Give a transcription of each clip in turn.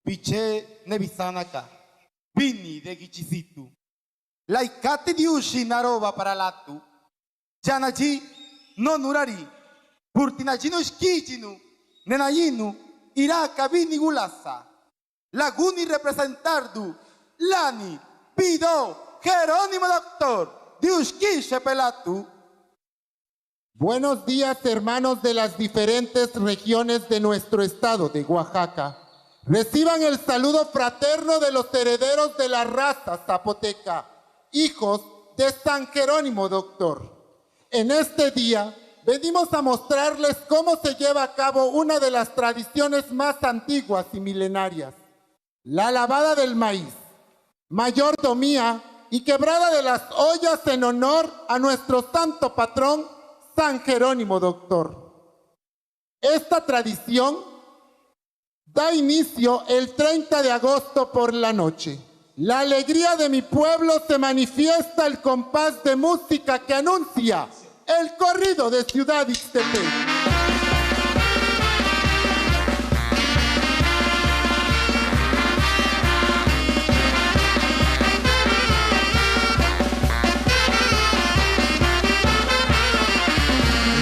Piche nebisanaka. Pini de gichisitu. Laikate diushi naroba para latu. Janaji no nurari. Purtinajino shkijinu. Nenayinu. Iraka vini gulasa. Laguni representardu. Lani. Pido. Jerónimo doctor. Diushkishe pelatu. Buenos días, hermanos de las diferentes regiones de nuestro estado de Oaxaca. Reciban el saludo fraterno de los herederos de la raza zapoteca, hijos de San Jerónimo doctor. En este día venimos a mostrarles cómo se lleva a cabo una de las tradiciones más antiguas y milenarias, la lavada del maíz, mayordomía y quebrada de las ollas en honor a nuestro santo patrón San Jerónimo doctor. Esta tradición da inicio el 30 de agosto por la noche. La alegría de mi pueblo se manifiesta al compás de música que anuncia el corrido de Ciudad Ixtepec.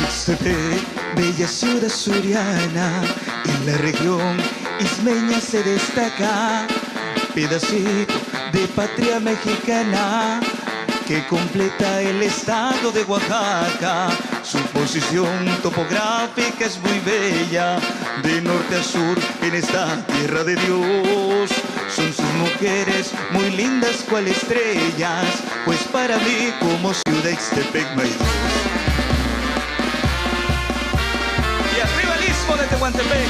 Ixtepec, bella ciudad suriana, en la región ismeña se destaca, pedacito de patria mexicana que completa el estado de Oaxaca. Su posición topográfica es muy bella, de norte a sur en esta tierra de Dios. Son sus mujeres muy lindas cual estrellas, pues para mí como ciudad Ixtepec no hay dos. Y arriba el istmo de Tehuantepec.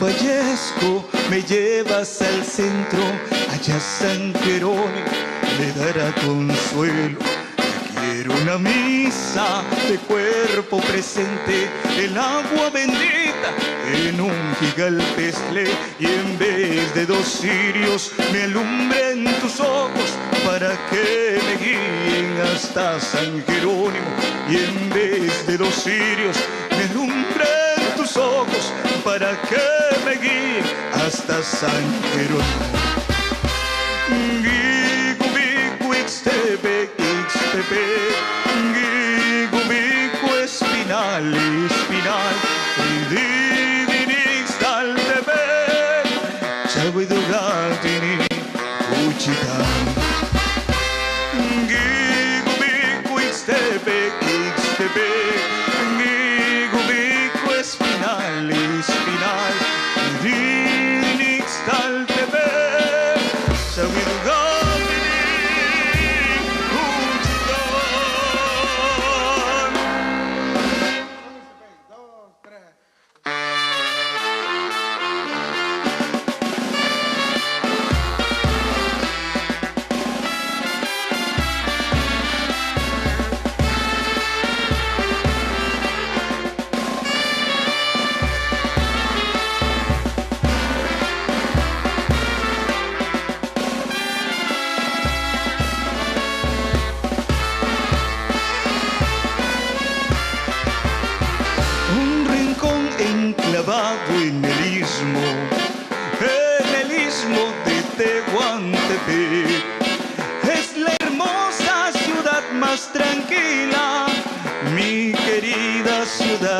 Fallezco, me llevas al centro, allá San Jerónimo me dará consuelo. Quiero una misa de cuerpo presente, el agua bendita en un gigalpestle, y en vez de dos cirios me alumbren tus ojos para que me guíen hasta San Jerónimo, y en vez de dos cirios me alumbren tus ojos para que me guíe hasta San Jerónimo. Gigu bigu Ixtepec, Ixtepec, gigu bigu espinal, espinal, ididin Ixtaltepec, chaguidugatini, Uchitan. Gigu bigu Ixtepec, Ixtepec, gigu bigu espinal, espinal, ididin Ixtaltepec, chaguidugatini, Uchitan.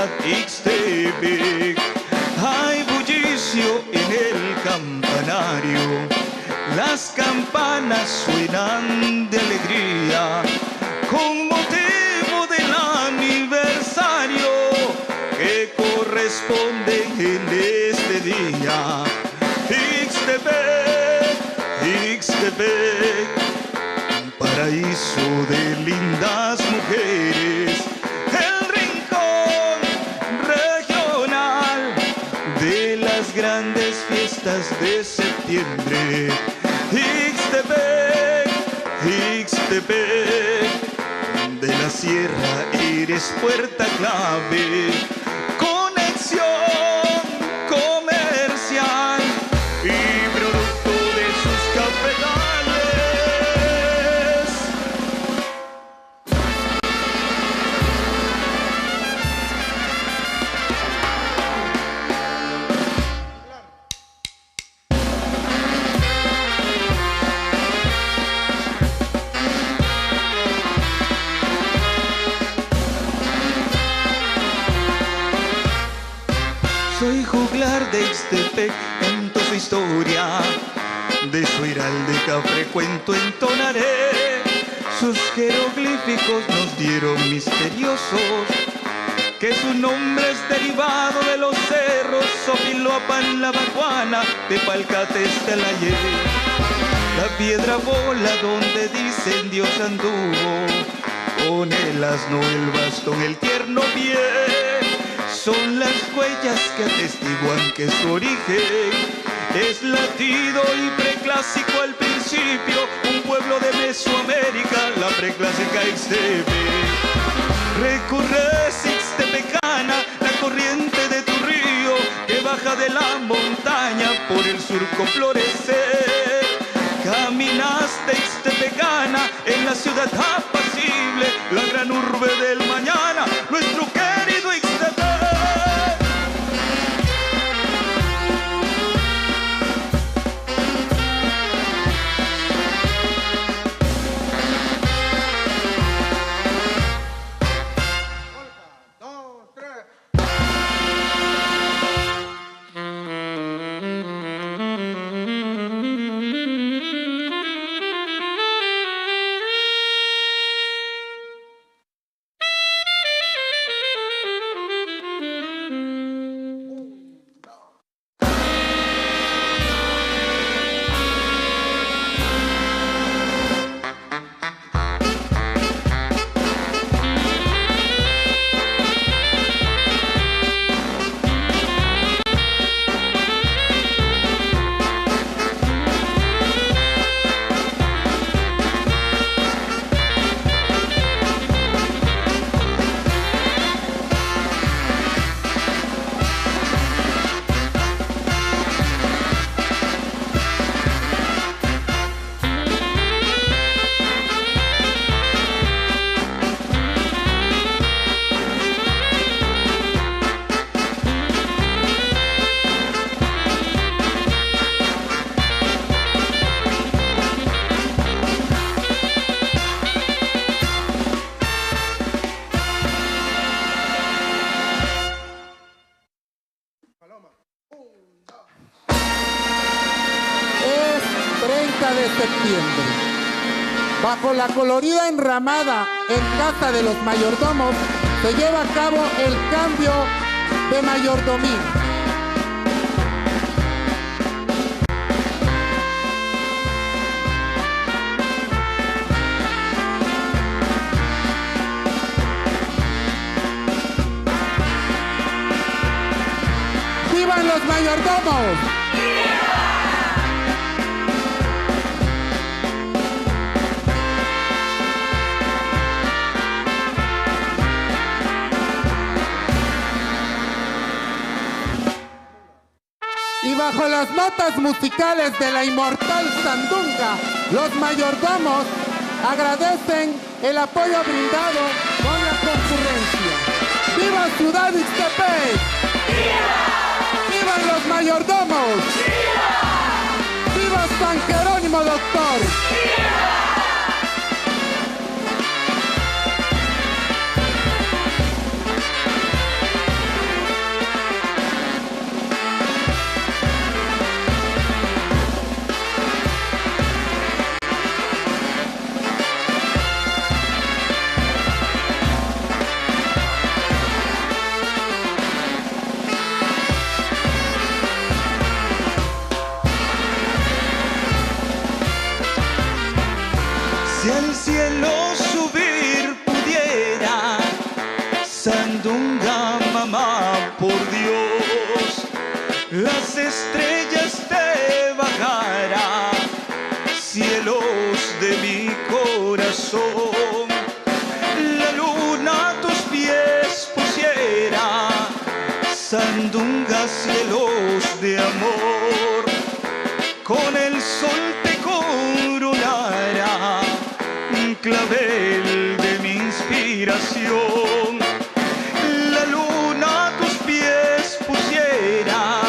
ciudad Ixtepec. Hay bullicio en el campanario, las campanas suenan de alegría con motivo del aniversario que corresponde en este día. Ixtepec, Ixtepec, un paraíso de lindas mujeres, el rincón regional de las grandes fiestas de septiembre. Ixtepec, Ixtepec, de la sierra eres puerta clave, conexión comercial y producto de sus cafetales. Soy juglar de Ixtepec, cuento su historia, de su heráldica frecuento entonaré. Sus jeroglíficos nos dieron misteriosos, que su nombre es derivado de los cerros Sopiloapan, La Bacuana, Tepalcate, Estalayé. La piedra bola donde dicen Dios anduvo, con el asno, el bastón, el tierno pie. Son las huellas que atestiguan que su origen es latido y preclásico al principio, un pueblo de Mesoamérica, la preclásica Ixtepec. Recorres Ixtepecana, la corriente de tu río que baja de la montaña por el surco florecer. Caminaste Ixtepecana en la ciudad apacible, la gran urbe del mañana, nuestro querido Ixtepec. De septiembre. Bajo la colorida enramada en casa de los mayordomos se lleva a cabo el cambio de mayordomía. ¡Vivan los mayordomos! Y bajo las notas musicales de la inmortal sandunga, los mayordomos agradecen el apoyo brindado con la concurrencia. ¡Viva Ciudad Ixtepec! ¡Viva! ¡Vivan los mayordomos! ¡Viva! ¡Viva San Jerónimo, doctor! ¡Viva! Si al cielo subir pudiera, Sandunga, mamá, por Dios, las estrellas te bajara, cielos de mi corazón, la luna a tus pies pusiera, Sandunga, cielos de amor, con el sol te coronara, un clavel de mi inspiración, la luna a tus pies pusiera,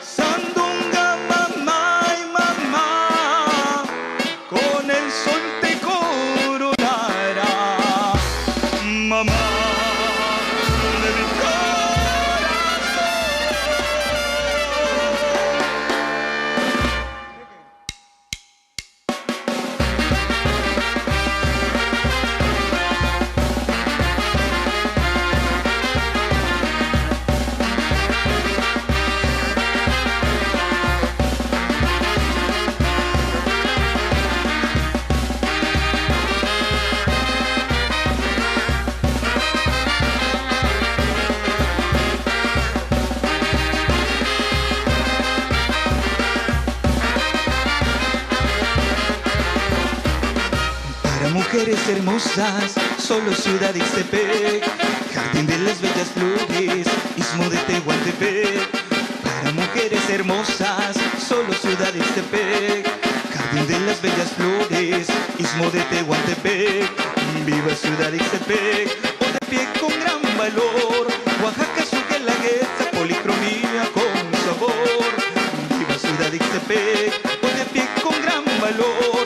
Sandunga, mamá y mamá, con el sol te coronara, mamá de mi corazón. Para mujeres hermosas, solo Ciudad Ixtepec, Jardín de las Bellas Flores, Istmo de Tehuantepec. Para mujeres hermosas, solo Ciudad Ixtepec, Jardín de las Bellas Flores, Istmo de Tehuantepec. Viva Ciudad Ixtepec, hoy de pie con gran valor, Oaxaca su guelaguetza, policromía con sabor. Viva Ciudad Ixtepec, hoy de pie con gran valor,